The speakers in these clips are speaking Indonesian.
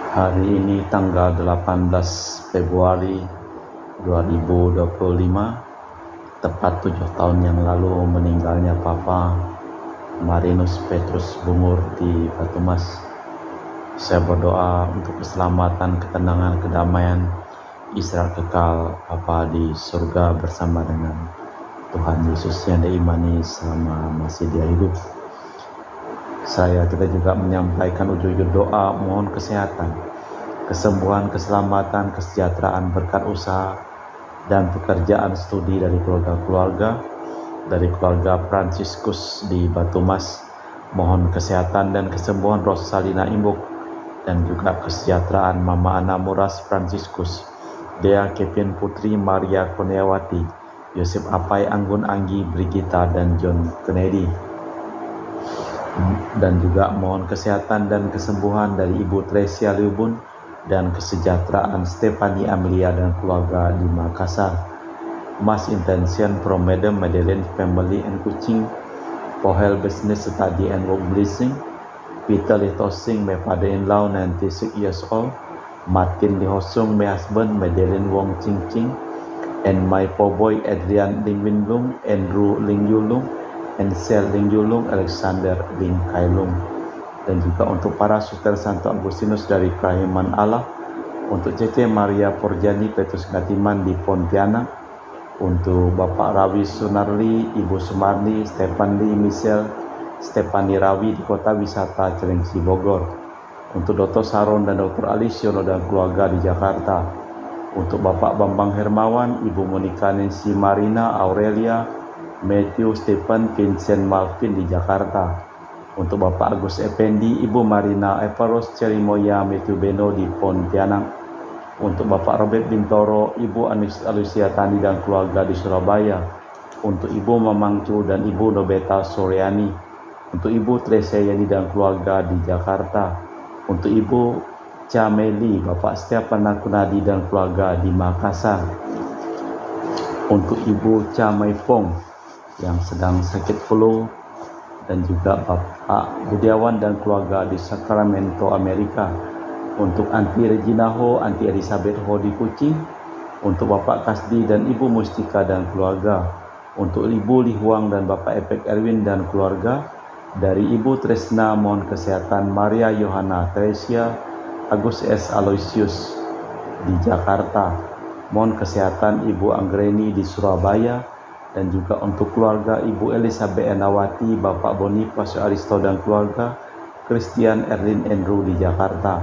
Hari ini tanggal 18 Februari 2025, tepat 7 tahun yang lalu meninggalnya Papa Marinus Petrus Bungur di Batumas. Saya berdoa untuk keselamatan, ketenangan, kedamaian, istirahat kekal Papa di surga bersama dengan Tuhan Yesus yang diimani selama masih dia hidup. Kita juga menyampaikan ujung-ujung doa mohon kesehatan, kesembuhan, keselamatan, kesejahteraan, berkat usaha dan pekerjaan studi dari keluarga Fransiskus di Batumas. Mohon kesehatan dan kesembuhan Rosalina Imbuk, dan juga kesejahteraan Mama Ana Muras Fransiskus, Dea Kevin Putri Maria Kurniawati, Yosef Apai Anggun Anggi Brigita dan John Kennedy. Dan juga mohon kesehatan dan kesembuhan dari Ibu Tresia Liubun dan kesejahteraan Stephanie Amelia dan keluarga di Makassar. Mass intention from Madam Madeleine family and Kuching for health, business, study and work blessing. Peter Litosing, my father-in-law 96 years old. Martin Lihosung, my husband. Madeleine Wong Ching Ching and my poor boy Adrian Ling Win Lung, Andrew Ling Yulung, and Sel Ling Yulung, Alexander Ling Kailung. Dan juga untuk para suster Santo Agustinus dari Kerahiman Allah, untuk Cece Maria Porjani Petrus Ngatiman di Pontianak, untuk Bapak Rawi Sunarli, Ibu Sumarni, Stefan Lee Michelle, Stefani Rawi di Kota Wisata Cilengsi Bogor, untuk Dr. Saron dan Dr. Alisiono dan keluarga di Jakarta, untuk Bapak Bambang Hermawan, Ibu Monika Nancy Marina Aurelia, Matthew Stephen Vincent Malvin di Jakarta, untuk Bapak Agus Effendi, Ibu Marina Evaros Cerimoya Matthew Beno di Pontianak, untuk Bapak Robert Bintoro, Ibu Alusia Tani dan keluarga di Surabaya, untuk Ibu Mamangcu dan Ibu Nobeta Suryani, untuk Ibu Tresia Yani dan keluarga di Jakarta, untuk Ibu Cameli, Bapak Stefan Nakunadi dan keluarga di Makassar, untuk Ibu Camaipong yang sedang sakit flu, dan juga Bapak Budiawan dan keluarga di Sacramento, Amerika, untuk Aunty Regina Ho, Aunty Elizabeth Ho di Kuching, untuk Bapak Kasdi dan Ibu Mustika dan keluarga, untuk Ibu Lihuang dan Bapak Epek Erwin dan keluarga, dari Ibu Tresna mohon kesehatan Maria Yohana Teresia Agus S. Aloysius di Jakarta, mohon kesehatan Ibu Anggreni di Surabaya, dan juga untuk keluarga Ibu Elizabeth Enawati, Bapak Boniface Aristo dan keluarga, Christian Erlin Andrew di Jakarta.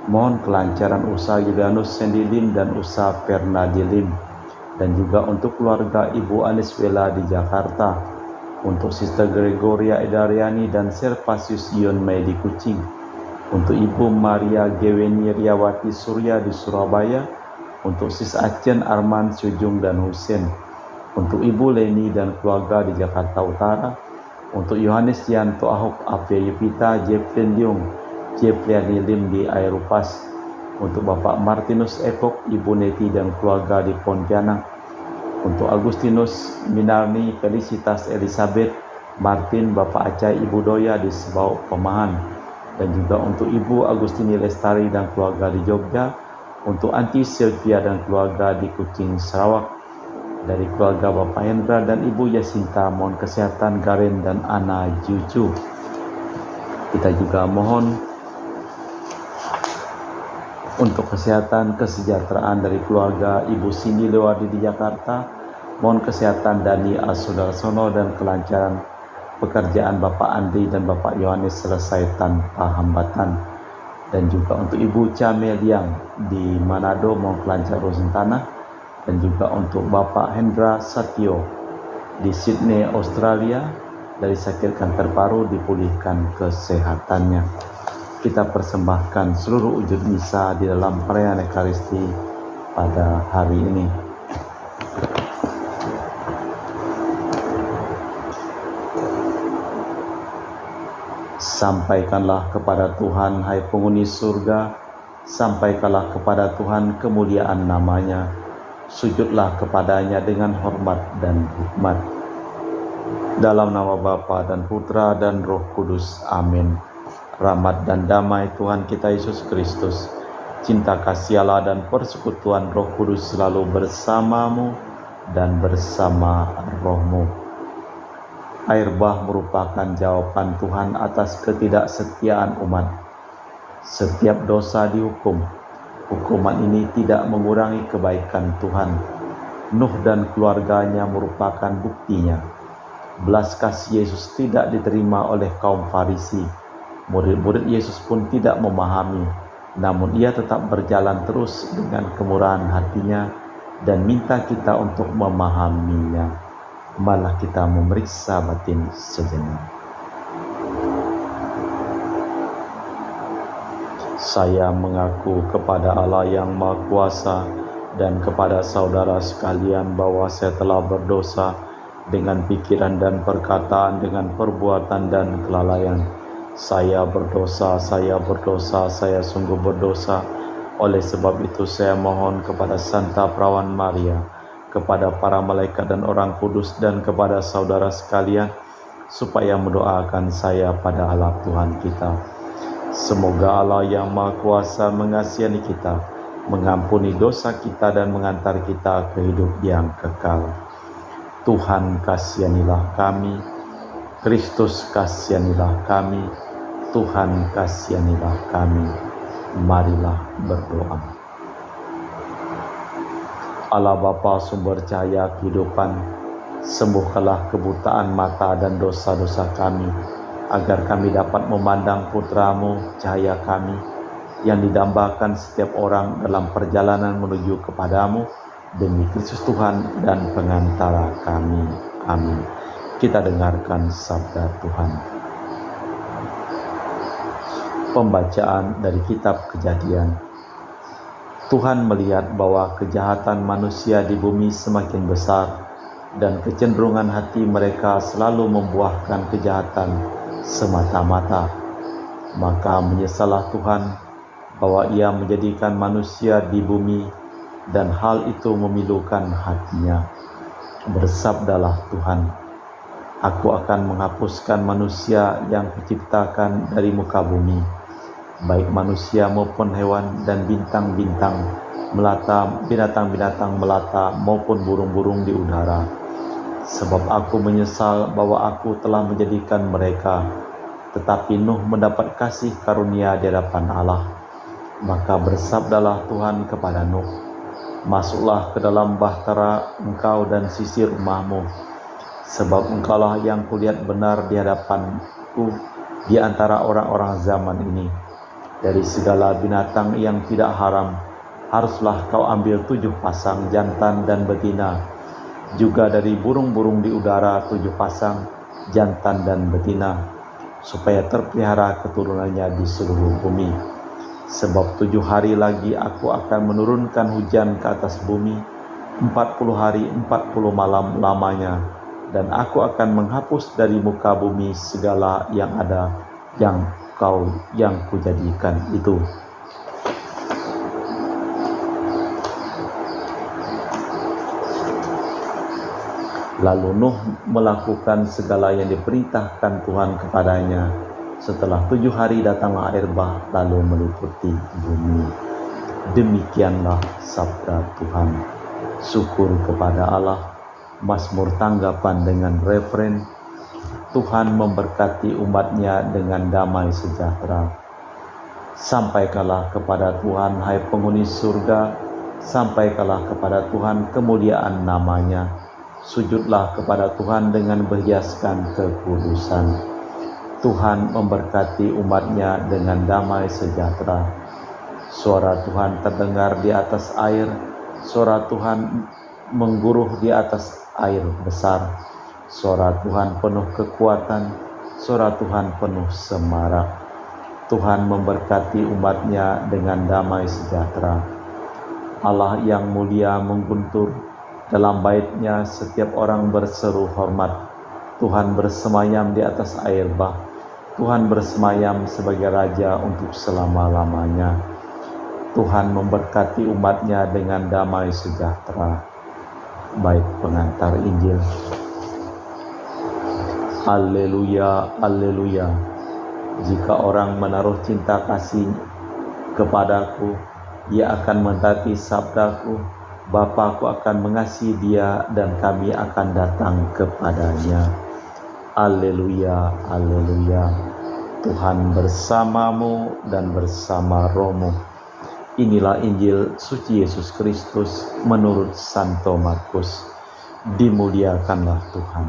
Mohon kelancaran usaha Yulianus Sendilim dan usaha Fernadilim, dan juga untuk keluarga Ibu Aniswela di Jakarta, untuk Sister Gregoria Edariani dan Servasius Ion Mei di Kuching, untuk Ibu Maria Geweni Riawati Surya di Surabaya, untuk Sis Acen Arman Sujung dan Husin, untuk Ibu Leni dan keluarga di Jakarta Utara, untuk Yohanes Yanto Ahok Afia Yevita Jeffrey Leung Jeffrey Lim di Aeropas, untuk Bapak Martinus Epok, Ibu Neti dan keluarga di Pontianak, untuk Agustinus Minarni Felicitas Elizabeth Martin, Bapak Acai Ibu Doya di Sebau Pemahan, dan juga untuk Ibu Agustini Lestari dan keluarga di Jogja, untuk Aunty Sylvia dan keluarga di Kuching Sarawak, dari keluarga Bapak Hendra dan Ibu Yasinta mohon kesehatan Garen dan Ana Juju. Kita juga mohon untuk kesehatan, kesejahteraan dari keluarga Ibu Cindy Lewardi di Jakarta, mohon kesehatan Dani Asudarsono dan kelancaran pekerjaan Bapak Andri dan Bapak Yohanes selesai tanpa hambatan, dan juga untuk Ibu Cameliang di Manado mohon kelancaran urusan tanah, dan juga untuk Bapak Hendra Satyo di Sydney, Australia, dari sakit kanker paru dipulihkan kesehatannya. Kita persembahkan seluruh wujud misa di dalam perayaan Ekaristi pada hari ini. Sampaikanlah kepada Tuhan, hai penghuni surga, sampaikanlah kepada Tuhan kemuliaan namanya. Sujudlah kepadanya dengan hormat dan hikmat. Dalam nama Bapa dan Putra dan Roh Kudus. Amin. Rahmat dan damai Tuhan kita Yesus Kristus Cinta kasih Allah dan persekutuan Roh Kudus selalu bersamamu dan bersama rohmu. Air bah merupakan jawaban Tuhan atas ketidaksetiaan umat. Setiap dosa dihukum. Hukuman ini tidak mengurangi kebaikan Tuhan. Nuh dan keluarganya merupakan buktinya. Belas kasih Yesus tidak diterima oleh kaum Farisi. Murid-murid Yesus pun tidak memahami, namun ia tetap berjalan terus dengan kemurahan hatinya dan minta kita untuk memahaminya. Malah kita memeriksa batin sejenak. Saya mengaku kepada Allah yang Maha Kuasa dan kepada saudara sekalian bahwa saya telah berdosa dengan pikiran dan perkataan, dengan perbuatan dan kelalaian. Saya berdosa, saya sungguh berdosa. Oleh sebab itu saya mohon kepada Santa Perawan Maria, kepada para malaikat dan orang kudus, dan kepada saudara sekalian, supaya mendoakan saya pada Allah Tuhan kita. Semoga Allah yang Maha Kuasa mengasihi kita, mengampuni dosa kita dan mengantar kita ke hidup yang kekal. Tuhan kasihanilah kami, Kristus kasihanilah kami, Tuhan kasihanilah kami. Marilah berdoa. Allah Bapa sumber cahaya kehidupan, sembuhkanlah kebutaan mata dan dosa-dosa kami, agar kami dapat memandang Putra-Mu, cahaya kami, yang didambakan setiap orang dalam perjalanan menuju kepadamu, demi Kristus Tuhan dan pengantara kami. Amin. Kita dengarkan sabda Tuhan. Pembacaan dari kitab Kejadian. Tuhan melihat bahwa kejahatan manusia di bumi semakin besar, dan kecenderungan hati mereka selalu membuahkan kejahatan semata-mata. Maka menyesallah Tuhan bahwa Ia menjadikan manusia di bumi, dan hal itu memilukan hatinya. Bersabdalah Tuhan, Aku akan menghapuskan manusia yang kuciptakan dari muka bumi, baik manusia maupun hewan dan bintang-bintang melata, binatang-binatang melata maupun burung-burung di udara. Sebab aku menyesal bahwa aku telah menjadikan mereka. Tetapi Nuh mendapat kasih karunia di hadapan Allah. Maka bersabdalah Tuhan kepada Nuh, Masuklah ke dalam bahtera engkau dan sisi rumahmu, sebab engkaulah yang kulihat benar di hadapanku di antara orang-orang zaman ini. Dari segala binatang yang tidak haram, haruslah kau ambil 7 pasang jantan dan betina. Juga dari burung-burung di udara 7 pasang jantan dan betina, supaya terpelihara keturunannya di seluruh bumi. Sebab 7 hari lagi aku akan menurunkan hujan ke atas bumi, 40 hari 40 malam lamanya, dan aku akan menghapus dari muka bumi segala yang ada yang kujadikan itu. Lalu Nuh melakukan segala yang diperintahkan Tuhan kepadanya. Setelah 7 hari datanglah air bah lalu meliputi bumi. Demikianlah sabda Tuhan. Syukur kepada Allah. Mazmur tanggapan dengan referen, Tuhan memberkati umatnya dengan damai sejahtera. Sampaikanlah kepada Tuhan, hai penghuni surga, sampaikanlah kepada Tuhan kemuliaan namanya. Sujudlah kepada Tuhan dengan berhiaskan kekudusan. Tuhan memberkati umatnya dengan damai sejahtera. Suara Tuhan terdengar di atas air, suara Tuhan mengguruh di atas air besar. Suara Tuhan penuh kekuatan, suara Tuhan penuh semarak. Tuhan memberkati umatnya dengan damai sejahtera. Allah yang mulia mengguntur, dalam baitnya setiap orang berseru hormat. Tuhan bersemayam di atas air bah. Tuhan bersemayam sebagai Raja untuk selama-lamanya. Tuhan memberkati umatnya dengan damai sejahtera. Bait pengantar Injil. Haleluya, haleluya. Jika orang menaruh cinta kasih kepadaku, Ia akan mentaati sabdaku, Bapa-Ku akan mengasihi dia dan kami akan datang kepadanya. Haleluya, haleluya. Tuhan bersamamu dan bersama rohmu. Inilah Injil suci Yesus Kristus menurut Santo Markus. Dimuliakanlah Tuhan.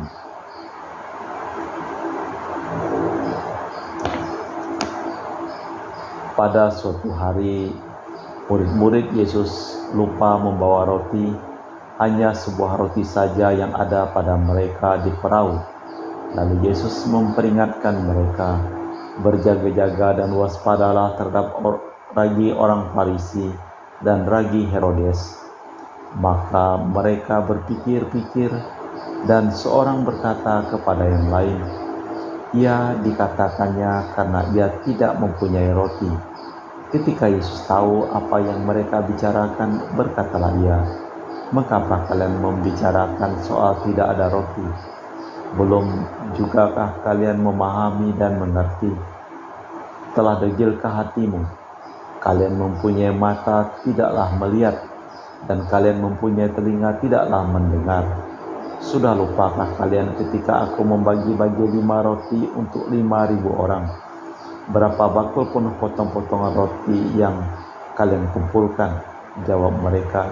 Pada suatu hari, murid-murid Yesus lupa membawa roti, hanya sebuah roti saja yang ada pada mereka di perahu. Lalu Yesus memperingatkan mereka, berjaga-jaga dan waspadalah terhadap ragi orang Farisi dan ragi Herodes. Maka mereka berpikir-pikir, dan seorang berkata kepada yang lain, ia dikatakannya karena ia tidak mempunyai roti. Ketika Yesus tahu apa yang mereka bicarakan, berkatalah ia, mengapa kalian membicarakan soal tidak ada roti? Belum jugakah kalian memahami dan mengerti? Telah degilkah hatimu? Kalian mempunyai mata, tidaklah melihat, dan kalian mempunyai telinga, tidaklah mendengar. Sudah lupakah kalian ketika aku membagi-bagi 5 roti untuk 5.000 orang? Berapa bakul penuh potong-potongan roti yang kalian kumpulkan? Jawab mereka,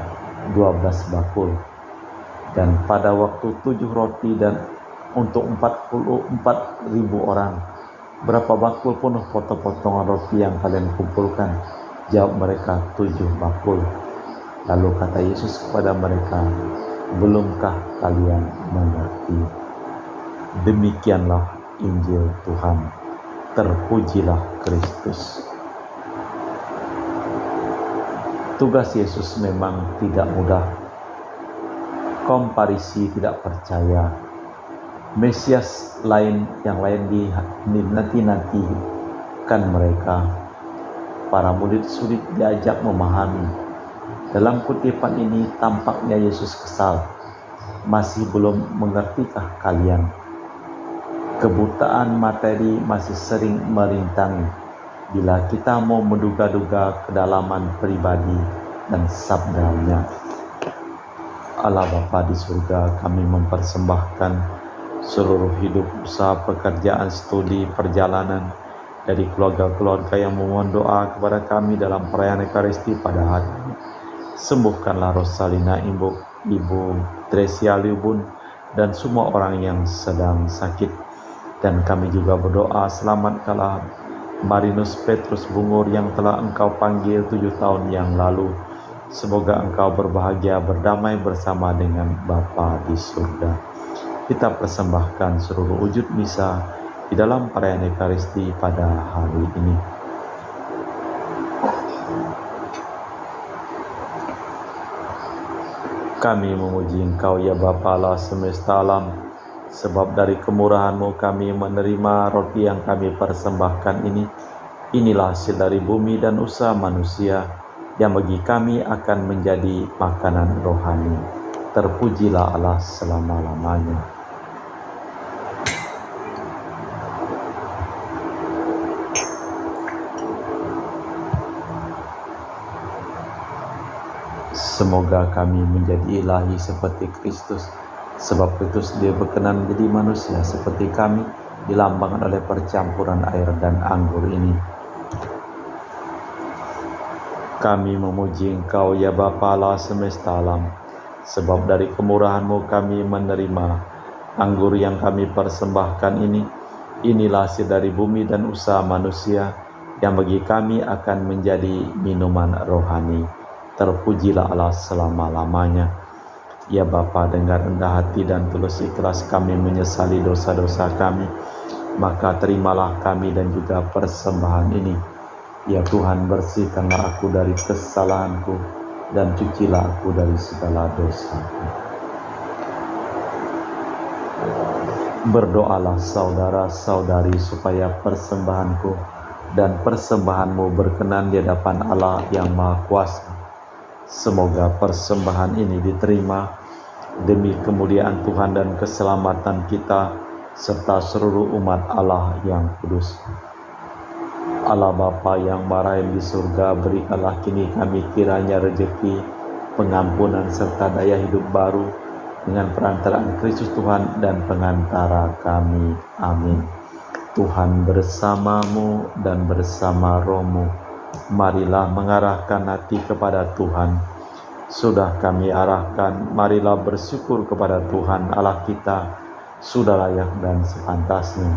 12 bakul. Dan pada waktu 7 roti dan untuk 44.000 orang, berapa bakul penuh potong-potongan roti yang kalian kumpulkan? Jawab mereka, 7 bakul. Lalu kata Yesus kepada mereka, belumkah kalian mengerti? Demikianlah Injil Tuhan. Terpujilah Kristus. Tugas Yesus memang tidak mudah. Kaum Farisi tidak percaya. Mesias yang lain dinanti-nantikan mereka. Para murid sulit diajak memahami. Dalam kutipan ini tampaknya Yesus kesal. Masih belum mengertikah kalian? Kebutaan materi masih sering merintangi bila kita mau menduga-duga kedalaman pribadi dan sabdanya. Allah Bapa di surga, kami mempersembahkan seluruh hidup, usaha, pekerjaan, studi, perjalanan dari keluarga-keluarga yang memohon doa kepada kami dalam perayaan Ekaristi pada hari ini. Sembuhkanlah Rosalina, Ibu Tresia Liubun, dan semua orang yang sedang sakit. Dan kami juga berdoa, selamatkanlah Marinus Petrus Bungur yang telah Engkau panggil 7 tahun yang lalu. Semoga Engkau berbahagia berdamai bersama dengan Bapa di surga. Kita persembahkan seluruh wujud misa di dalam perayaan Ekaristi pada hari ini. Kami memuji Engkau ya Bapa Allah semesta alam, sebab dari kemurahan-Mu kami menerima roti yang kami persembahkan ini. Inilah hasil dari bumi dan usaha manusia yang bagi kami akan menjadi makanan rohani. Terpujilah Allah selama-lamanya. Semoga kami menjadi ilahi seperti Kristus. Sebab Kristus dia berkenan menjadi manusia seperti kami, dilambangkan oleh percampuran air dan anggur ini. Kami memuji Engkau ya Bapa Allah semesta alam, sebab dari kemurahan-Mu kami menerima anggur yang kami persembahkan ini. Inilah hasil dari bumi dan usaha manusia yang bagi kami akan menjadi minuman rohani. Terpujilah Allah selama-lamanya. Ya Bapa, dengar rendah hati dan tulus ikhlas kami menyesali dosa-dosa kami, maka terimalah kami dan juga persembahan ini. Ya Tuhan, bersihkanlah aku dari kesalahanku dan cucilah aku dari segala dosaku. Berdoalah saudara-saudari supaya persembahanku dan persembahanmu berkenan di hadapan Allah yang Maha Kuasa. Semoga persembahan ini diterima demi kemuliaan Tuhan dan keselamatan kita serta seluruh umat Allah yang kudus. Allah Bapa yang marahim di surga, berikanlah kini kami kiranya rezeki, pengampunan serta daya hidup baru dengan perantaraan Kristus Tuhan dan pengantara kami. Amin. Tuhan bersamamu dan bersama rohmu. Marilah mengarahkan hati kepada Tuhan. Sudah kami arahkan, marilah bersyukur kepada Tuhan Allah kita. Sudah layak dan sepantasnya.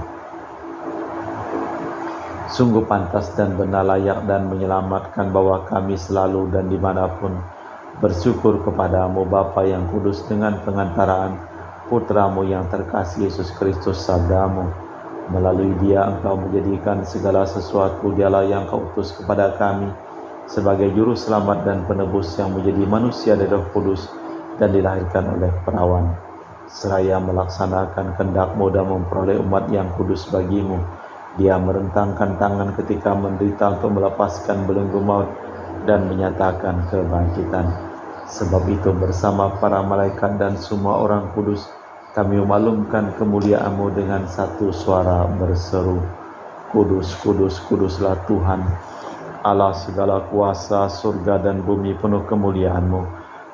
Sungguh pantas dan benar, layak dan menyelamatkan bahwa kami selalu dan dimanapun bersyukur kepadamu Bapa yang kudus dengan pengantaraan Putramu yang terkasih Yesus Kristus sabdamu. Melalui dia engkau menjadikan segala sesuatu, dialah yang kau utus kepada kami sebagai juru selamat dan penebus yang menjadi manusia dari Roh Kudus dan dilahirkan oleh perawan. Seraya melaksanakan kehendak-Mu dan memperoleh umat yang kudus bagimu, dia merentangkan tangan ketika menderita untuk melepaskan belenggu maut dan menyatakan kebangkitan. Sebab itu bersama para malaikat dan semua orang kudus, kami memaklumkan kemuliaan-Mu dengan satu suara berseru, Kudus, kudus, kuduslah Tuhan, Allah segala kuasa, surga dan bumi penuh kemuliaan-Mu.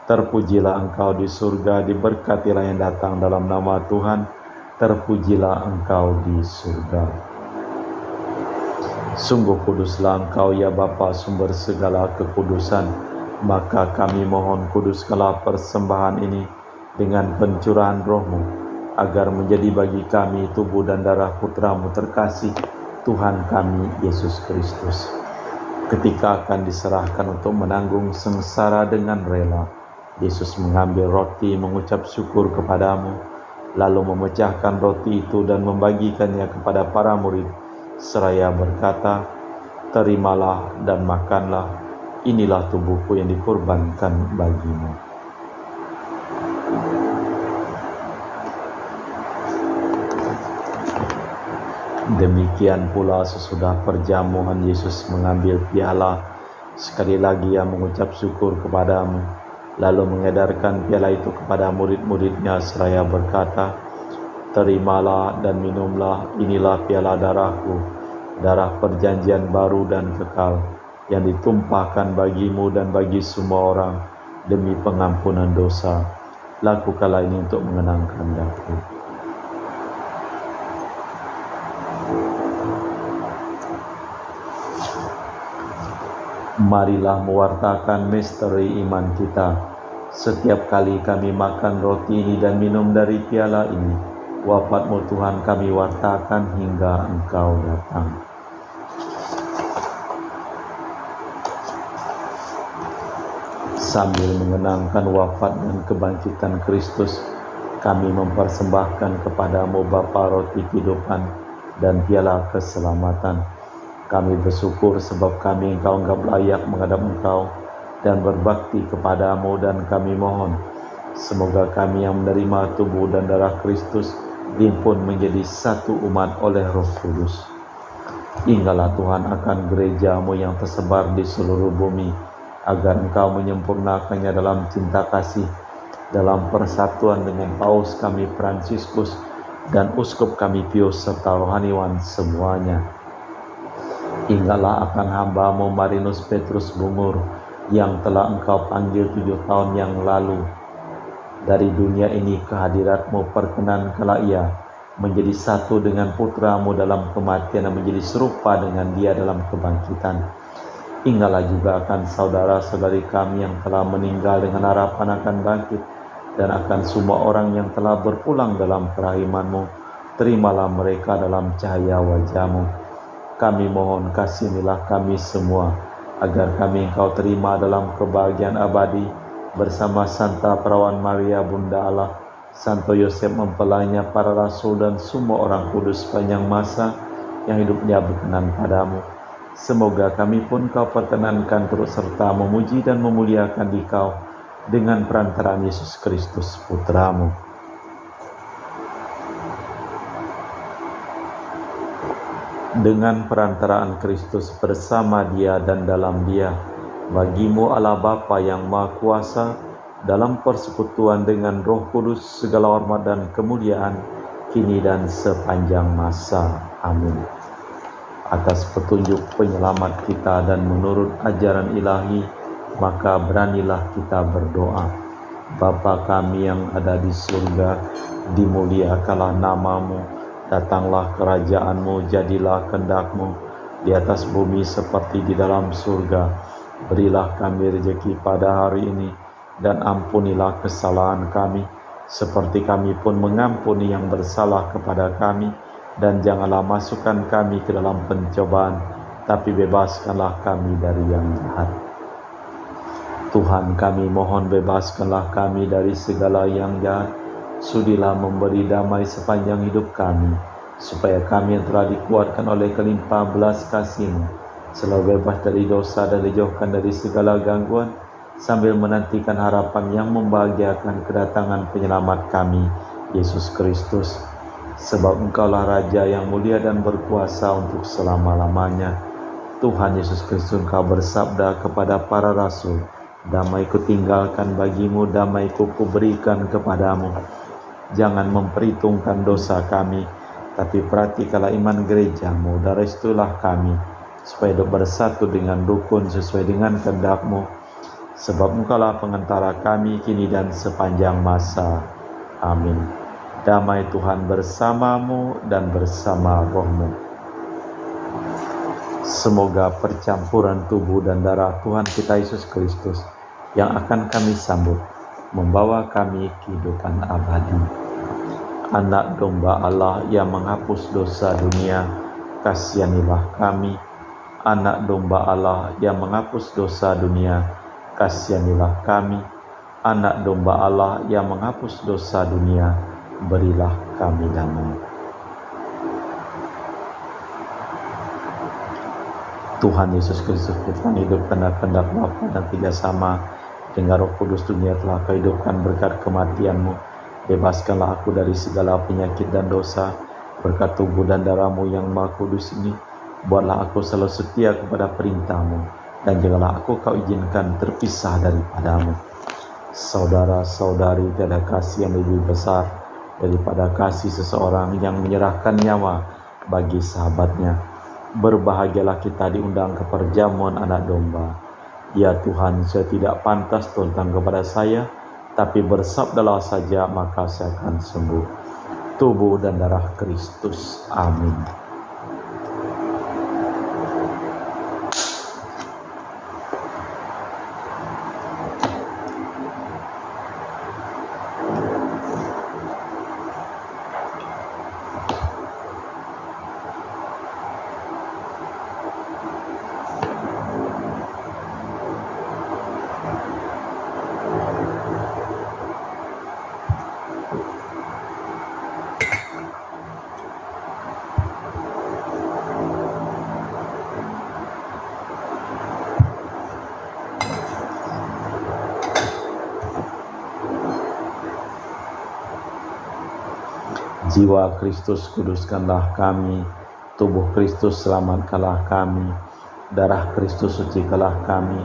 Terpujilah Engkau di surga, diberkatilah yang datang dalam nama Tuhan, terpujilah Engkau di surga. Sungguh kuduslah Engkau ya Bapa, sumber segala kekudusan. Maka kami mohon kuduskanlah persembahan ini dengan pencurahan Roh-Mu, agar menjadi bagi kami tubuh dan darah Putra-Mu terkasih, Tuhan kami Yesus Kristus. Ketika akan diserahkan untuk menanggung sengsara dengan rela, Yesus mengambil roti, mengucap syukur kepadamu, lalu memecahkan roti itu dan membagikannya kepada para murid, seraya berkata, terimalah dan makanlah, inilah tubuhku yang dikorbankan bagimu. Demikian pula sesudah perjamuan Yesus mengambil piala, sekali lagi ia mengucap syukur kepadamu, lalu mengedarkan piala itu kepada murid-muridnya seraya berkata, terimalah dan minumlah, inilah piala darahku, darah perjanjian baru dan kekal, yang ditumpahkan bagimu dan bagi semua orang demi pengampunan dosa. Lakukanlah ini untuk mengenangkan aku. Marilah mewartakan misteri iman kita. Setiap kali kami makan roti ini dan minum dari piala ini, wafat-Mu Tuhan kami wartakan hingga Engkau datang. Sambil mengenangkan wafat dan kebangkitan Kristus, kami mempersembahkan kepadamu Bapa roti kehidupan dan piala keselamatan. Kami bersyukur sebab kami Engkau anggap layak menghadap Engkau dan berbakti kepadamu, dan kami mohon semoga kami yang menerima tubuh dan darah Kristus dihimpun menjadi satu umat oleh Roh Kudus. Ingatlah Tuhan akan gereja-Mu yang tersebar di seluruh bumi, agar Engkau menyempurnakannya dalam cinta kasih, dalam persatuan dengan Paus kami Fransiskus dan Uskup kami Pius serta rohaniwan semuanya. Ingatlah akan hamba-Mu Marinus Petrus Bungur yang telah Engkau panggil 7 tahun yang lalu dari dunia ini ke hadirat-Mu. Perkenankanlah ia menjadi satu dengan Putra-Mu dalam kematian dan menjadi serupa dengan Dia dalam kebangkitan. Ingatlah juga akan saudara-saudari kami yang telah meninggal dengan harapan akan bangkit, dan akan semua orang yang telah berpulang dalam kerahiman-Mu. Terimalah mereka dalam cahaya wajah-Mu. Kami mohon kasihanilah kami semua, agar kami Engkau terima dalam kebahagiaan abadi bersama Santa Perawan Maria Bunda Allah, Santo Yosef mempelainya, para rasul dan semua orang kudus sepanjang masa yang hidupnya berkenan padamu. Semoga kami pun Kau perkenankan turut serta memuji dan memuliakan Dikau dengan perantaraan Yesus Kristus Putra-Mu. Dengan perantaraan Kristus, bersama Dia dan dalam Dia, bagi-Mu Allah Bapa yang Maha Kuasa, dalam persekutuan dengan Roh Kudus, segala hormat dan kemuliaan kini dan sepanjang masa. Amin. atas petunjuk penyelamat kita dan menurut ajaran ilahi, maka beranilah kita berdoa. Bapa kami yang ada di surga, dimuliakanlah namamu, datanglah kerajaanmu, jadilah kehendak-mu di atas bumi seperti di dalam surga. Berilah kami rezeki pada hari ini, dan ampunilah kesalahan kami, seperti kami pun mengampuni yang bersalah kepada kami. Dan janganlah masukkan kami ke dalam pencobaan, tapi bebaskanlah kami dari yang jahat. Tuhan, kami mohon bebaskanlah kami dari segala yang jahat. Sudilah memberi damai sepanjang hidup kami, supaya kami yang telah dikuatkan oleh kelimpah belas kasih-Mu selalu bebas dari dosa dan dijauhkan dari segala gangguan, sambil menantikan harapan yang membahagiakan kedatangan penyelamat kami, Yesus Kristus. Sebab Engkaulah Raja yang mulia dan berkuasa untuk selama-lamanya. Tuhan Yesus Kristus, Engkau bersabda kepada para rasul, damai kutinggalkan bagimu, damai kuberikan kepadamu. Jangan memperhitungkan dosa kami, tapi perhatikanlah iman gerejamu, dan restuilah kami, supaya hidup bersatu dengan rukun sesuai dengan kehendak-Mu. Sebab Engkaulah pengantara kami kini dan sepanjang masa. Amin. Damai Tuhan bersamamu dan bersama rohmu. Semoga percampuran tubuh dan darah Tuhan kita Yesus Kristus yang akan kami sambut membawa kami kehidupan abadi. Anak domba Allah yang menghapus dosa dunia, kasihanilah kami. Anak domba Allah yang menghapus dosa dunia, kasihanilah kami. Anak domba Allah yang menghapus dosa dunia, berilah kami damai. Tuhan Yesus Kristus, Tuhan hidupkan kehendak Bapa dan kerjasama dengan Roh Kudus dunia telah Kau hidupkan berkat kematian-Mu. Bebaskanlah aku dari segala penyakit dan dosa berkat tubuh dan darah-Mu yang Maha Kudus ini. Buatlah aku selalu setia kepada perintah-Mu, dan janganlah aku Kau izinkan terpisah daripada-Mu. Saudara-saudari, tiada kasih yang lebih besar daripada kasih seseorang yang menyerahkan nyawa bagi sahabatnya. Berbahagialah kita diundang ke perjamuan anak domba. Ya Tuhan, saya tidak pantas tentang kepada saya, tapi bersabdalah saja maka saya akan sembuh. Tubuh dan darah Kristus. Amin. Jiwa Kristus kuduskanlah kami, tubuh Kristus selamatkanlah kami, darah Kristus sucikanlah kami,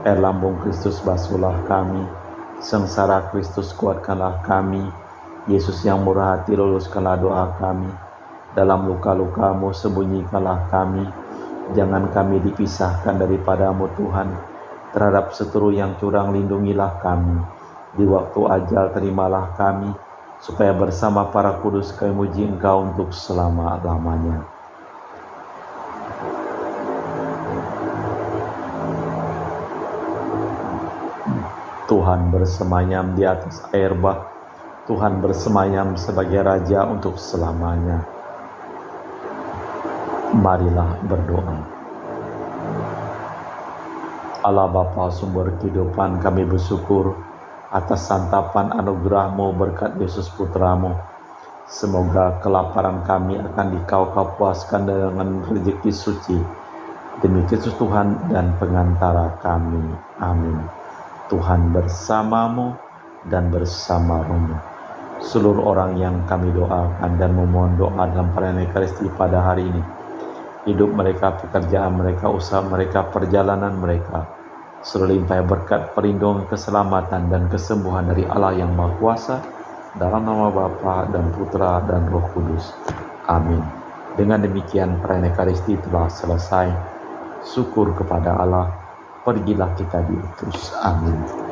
air lambung Kristus basuhlah kami, sengsara Kristus kuatkanlah kami, Yesus yang murah hati luluskanlah doa kami, dalam luka-luka-Mu sembunyikanlah kami, jangan kami dipisahkan daripada-Mu Tuhan, terhadap seteru yang curang lindungilah kami, di waktu ajal terimalah kami, supaya bersama para kudus kami muji Engkau untuk selama-lamanya. Tuhan bersemayam di atas air bah, Tuhan bersemayam sebagai Raja untuk selamanya. Marilah berdoa. Allah Bapa sumber kehidupan, kami bersyukur atas santapan anugerah-Mu berkat Yesus Putra-Mu. Semoga kelaparan kami akan Kau puaskan dengan rezeki suci. Demi Kristus Tuhan dan pengantara kami. Amin. Tuhan bersamamu dan bersama rohmu. Seluruh orang yang kami doakan dan memohon doa dalam perayaan Ekaristi pada hari ini, hidup mereka, pekerjaan mereka, usaha mereka, perjalanan mereka, selalu limpah berkat perlindungan, keselamatan dan kesembuhan dari Allah yang Maha Kuasa, dalam nama Bapa dan Putra dan Roh Kudus. Amin. Dengan demikian perayaan Ekaristi telah selesai. Syukur kepada Allah. Pergilah kita diutus. Amin.